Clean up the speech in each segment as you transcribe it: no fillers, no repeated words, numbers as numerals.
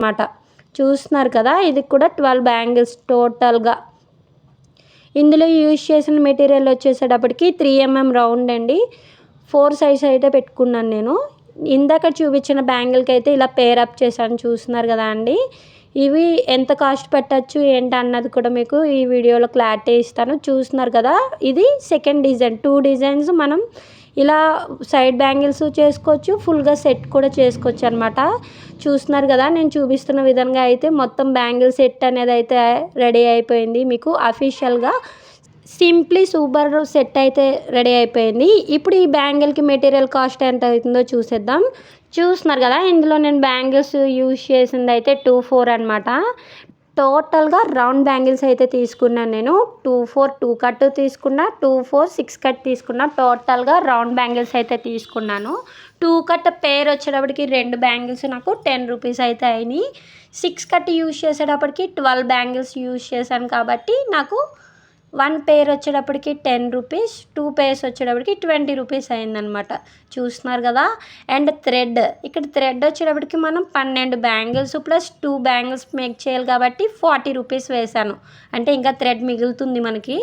అన్నమాట. చూస్తున్నారు కదా, ఇది కూడా 12 బ్యాంగిల్స్ టోటల్గా. ఇందులో యూజ్ చేసిన మెటీరియల్ వచ్చేసేటప్పటికి 3mm రౌండ్ అండి. 4 సైజ్ అయితే పెట్టుకున్నాను నేను. ఇందాక చూపించిన బ్యాంగిల్కి అయితే ఇలా పేర్ అప్ చేశాను, చూస్తున్నారు కదా అండి. ఇవి ఎంత కాస్ట్ పెట్టచ్చు ఏంటి అన్నది కూడా మీకు ఈ వీడియోలో క్లారిటీ ఇస్తాను. చూస్తున్నారు కదా, ఇది సెకండ్ డిజైన్. 2 డిజైన్స్ మనం ఇలా సైడ్ బ్యాంగిల్స్ చేసుకోవచ్చు, ఫుల్గా సెట్ కూడా చేసుకోవచ్చు అనమాట. చూస్తున్నారు కదా, నేను చూపిస్తున్న విధంగా అయితే మొత్తం బ్యాంగిల్ సెట్ అనేది అయితే రెడీ అయిపోయింది. మీకు అఫీషియల్గా సింప్లీ సూపర్ సెట్ అయితే రెడీ అయిపోయింది. ఇప్పుడు ఈ బ్యాంగిల్కి మెటీరియల్ కాస్ట్ ఎంత అవుతుందో చూసేద్దాం. చూస్తున్నారు కదా, ఇందులో నేను బ్యాంగిల్స్ యూజ్ చేసింది అయితే 2-4 అనమాట. టోటల్గా రౌండ్ బ్యాంగిల్స్ అయితే తీసుకున్నాను నేను. 2-4 2 కట్ తీసుకున్నా, 2-4 6 కట్ తీసుకున్నా. టోటల్గా రౌండ్ బ్యాంగిల్స్ అయితే తీసుకున్నాను. 2 కట్ పేర్ వచ్చేటప్పటికి 2 బ్యాంగిల్స్ నాకు 10 రూపీస్ అయితే అయినాయి. 6 కట్ యూజ్ చేసేటప్పటికి 12 బ్యాంగిల్స్ యూజ్ చేశాను కాబట్టి నాకు 1 పేర్ వచ్చేటప్పటికి 10 రూపీస్, 2 పేర్స్ వచ్చేటప్పటికి 20 రూపీస్ అయిందనమాట. చూస్తున్నారు కదా. అండ్ థ్రెడ్, ఇక్కడ థ్రెడ్ వచ్చేటప్పటికి మనం 12 బ్యాంగిల్స్ ప్లస్ 2 బ్యాంగిల్స్ మేక్ చేయాలి కాబట్టి 40 రూపీస్ వేసాను. అంటే ఇంకా థ్రెడ్ మిగులుతుంది మనకి.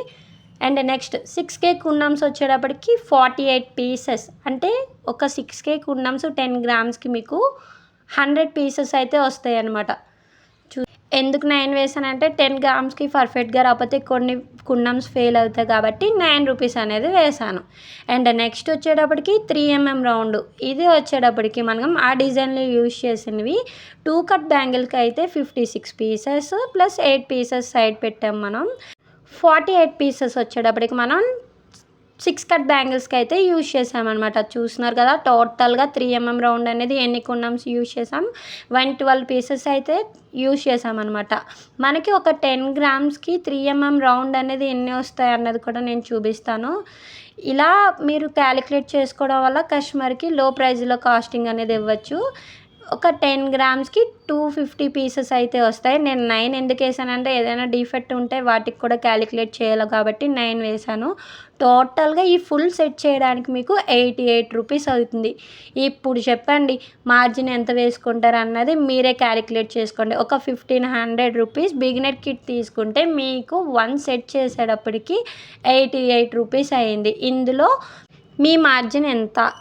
అండ్ నెక్స్ట్ 6K కుండమ్స్ వచ్చేటప్పటికి 48 పీసెస్, అంటే ఒక 6K కుండమ్స్ 10 గ్రామ్స్కి మీకు 100 పీసెస్ అయితే వస్తాయి అన్నమాట. ఎందుకు 9 వేసానంటే 10 గ్రామ్స్కి పర్ఫెక్ట్గా రాకపోతే కొన్ని కుండమ్స్ ఫెయిల్ అవుతాయి కాబట్టి 9 రూపీస్ అనేది వేసాను. అండ్ నెక్స్ట్ వచ్చేటప్పటికి 3mm రౌండ్. ఇది వచ్చేటప్పటికి మనం ఆ డిజైన్లో యూజ్ చేసినవి 2 కట్ బ్యాంగిల్కి అయితే 56 పీసెస్ ప్లస్ 8 పీసెస్ సైడ్ పెట్టాం మనం. 48 పీసెస్ వచ్చేటప్పటికి మనం 6 కట్ బ్యాంగిల్స్కి అయితే యూజ్ చేసామన్నమాట. చూస్తున్నారు కదా, టోటల్గా 3mm రౌండ్ అనేది ఎన్ని కుండమ్స్ యూజ్ చేసాం, 112 పీసెస్ అయితే యూజ్ చేసామన్నమాట. మనకి ఒక 10 గ్రామ్స్కి 3mm రౌండ్ అనేది ఎన్ని వస్తాయి అన్నది కూడా నేను చూపిస్తాను. ఇలా మీరు క్యాలిక్యులేట్ చేసుకోవడం వల్ల కస్టమర్కి లో ప్రైస్లో కాస్టింగ్ అనేది ఇవ్వచ్చు. ఒక 10 గ్రామ్స్కి 250 పీసెస్ అయితే వస్తాయి. నేను 9 ఎందుకు వేసానంటే ఏదైనా డిఫెక్ట్ ఉంటే వాటికి కూడా క్యాలిక్యులేట్ చేయాలి కాబట్టి 9 వేసాను. టోటల్గా ఈ ఫుల్ సెట్ చేయడానికి మీకు 88 రూపీస్ అవుతుంది. ఇప్పుడు చెప్పండి మార్జిన్ ఎంత వేసుకుంటారు అన్నది మీరే క్యాలిక్యులేట్ చేసుకోండి. ఒక 1500 రూపీస్ బిగినర్ కిట్ తీసుకుంటే మీకు 1 సెట్ చేసేటప్పటికి 88 రూపీస్ అయ్యింది. ఇందులో మీ మార్జిన్ ఎంత